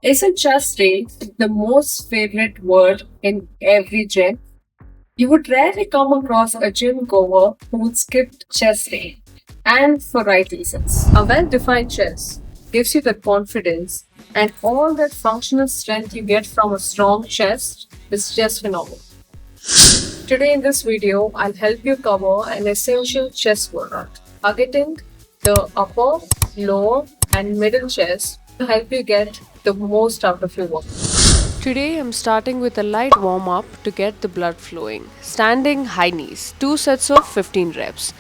Isn't chest day the most favorite word in every gym? You would rarely come across a gym goer who would skip chest day, and for right reasons. A well defined chest gives you the confidence, and all that functional strength you get from a strong chest is just phenomenal. Today, in this video, I'll help you cover an essential chest workout, targeting the upper, lower, and middle chest to help you get the most out of your workout. Today I'm starting with a light warm up to get the blood flowing. Standing high knees, 2 sets of 15 reps.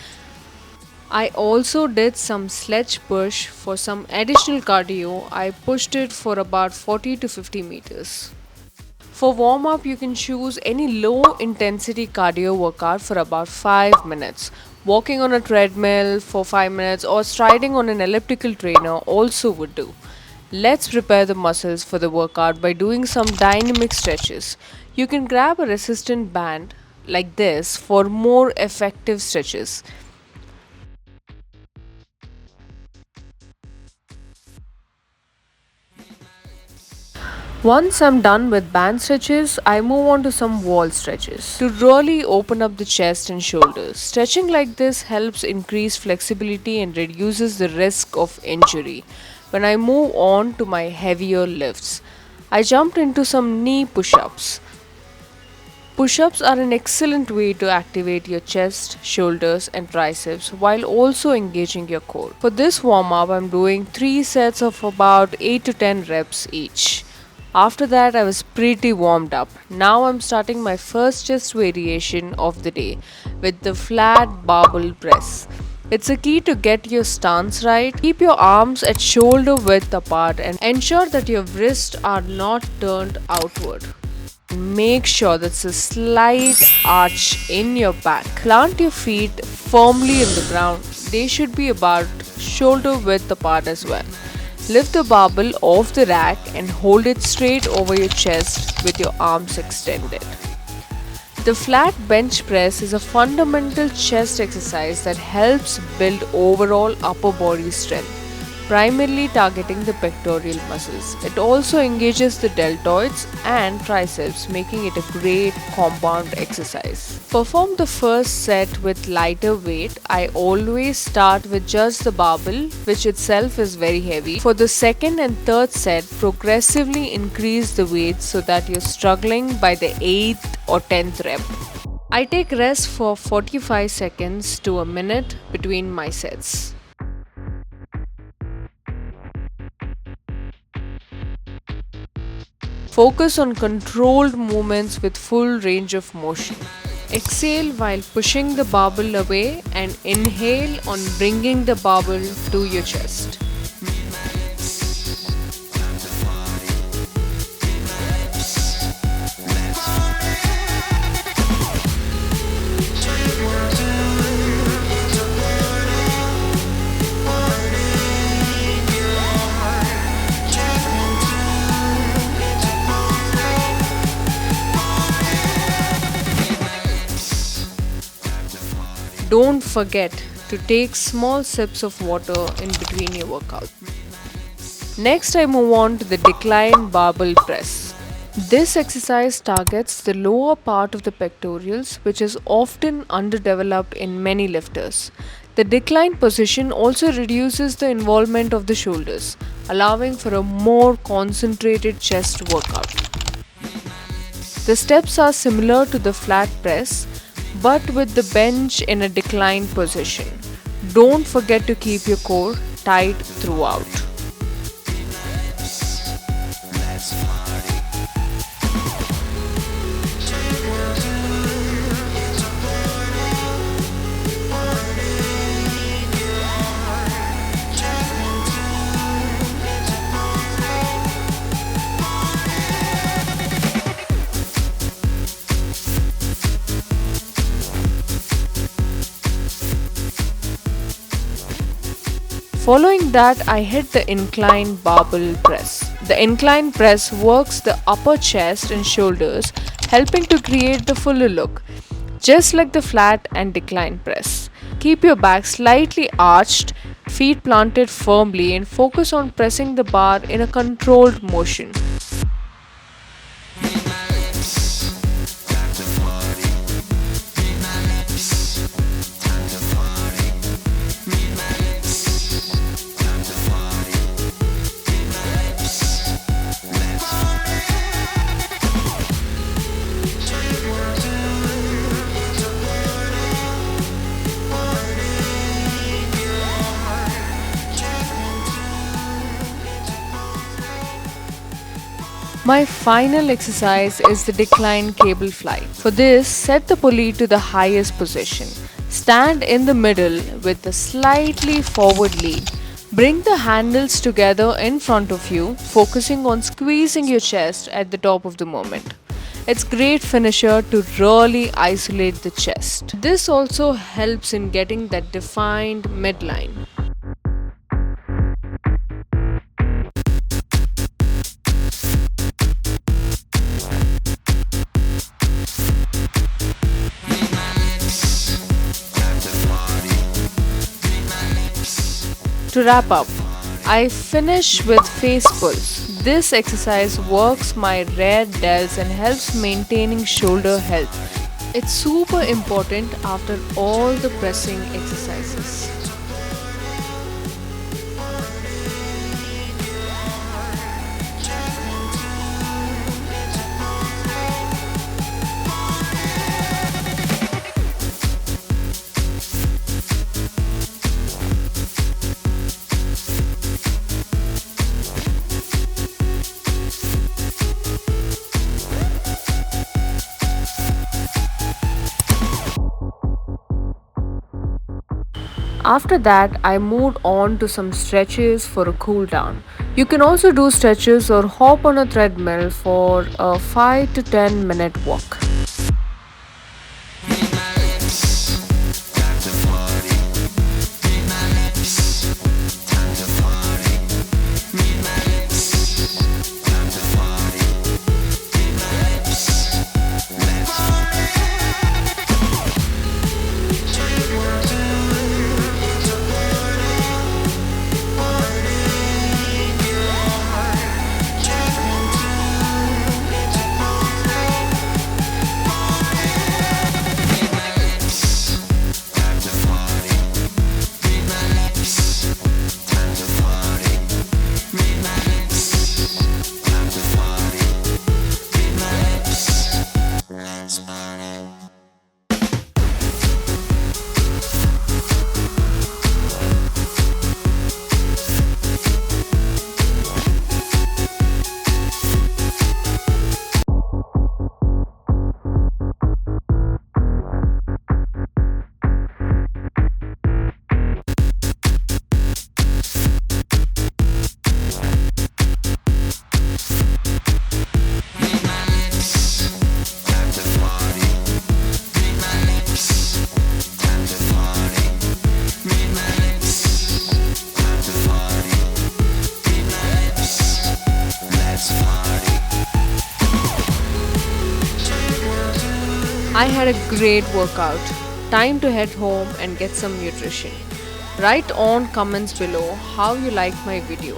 I also did some sledge push for some additional cardio. I pushed it for about 40 to 50 meters. For warm up, you can choose any low intensity cardio workout for about 5 minutes. Walking on a treadmill for 5 minutes or striding on an elliptical trainer also would do. Let's prepare the muscles for the workout by doing some dynamic stretches. You can grab a resistant band like this for more effective stretches. Once I'm done with band stretches, I move on to some wall stretches to really open up the chest and shoulders. Stretching like this helps increase flexibility and reduces the risk of injury. When I move on to my heavier lifts, I jumped into some knee push ups. Push ups are an excellent way to activate your chest, shoulders, and triceps while also engaging your core. For this warm up, I'm doing 3 sets of about 8 to 10 reps each. After that, I was pretty warmed up. Now I'm starting my first chest variation of the day with the flat barbell press. It's a key to get your stance right. Keep your arms at shoulder width apart and ensure that your wrists are not turned outward. Make sure that's a slight arch in your back. Plant your feet firmly in the ground. They should be about shoulder width apart as well. Lift the barbell off the rack and hold it straight over your chest with your arms extended. The flat bench press is a fundamental chest exercise that helps build overall upper body strength, primarily targeting the pectoral muscles. It also engages the deltoids and triceps, making it a great compound exercise. Perform the first set with lighter weight. I always start with just the barbell, which itself is very heavy. For the second and third set, progressively increase the weight so that you're struggling by the 8th or 10th rep. I take rest for 45 seconds to a minute between my sets. Focus on controlled movements with full range of motion. Exhale while pushing the barbell away and inhale on bringing the barbell to your chest. Don't forget to take small sips of water in between your workout. Next, I move on to the decline barbell press. This exercise targets the lower part of the pectorals, which is often underdeveloped in many lifters. The decline position also reduces the involvement of the shoulders, allowing for a more concentrated chest workout. The steps are similar to the flat press, but with the bench in a declined position. Don't forget to keep your core tight throughout. Following that, I hit the incline barbell press. The incline press works the upper chest and shoulders, helping to create the fuller look, just like the flat and decline press. Keep your back slightly arched feet planted firmly, and focus on pressing the bar in a controlled motion. My final exercise is the decline cable fly. For this, set the pulley to the highest position. Stand in the middle with a slightly forward lean. Bring the handles together in front of you, focusing on squeezing your chest at the top of the moment. It's great finisher to really isolate the chest. This also helps in getting that defined midline. To wrap up, I finish with face pulls. This exercise works my rear delts and helps maintaining shoulder health. It's super important after all the pressing exercises. After that, I moved on to some stretches for a cool down. You can also do stretches or hop on a treadmill for a 5 to 10 minute walk. I had a great workout. Time to head home and get some nutrition. Write on comments below how you liked my video.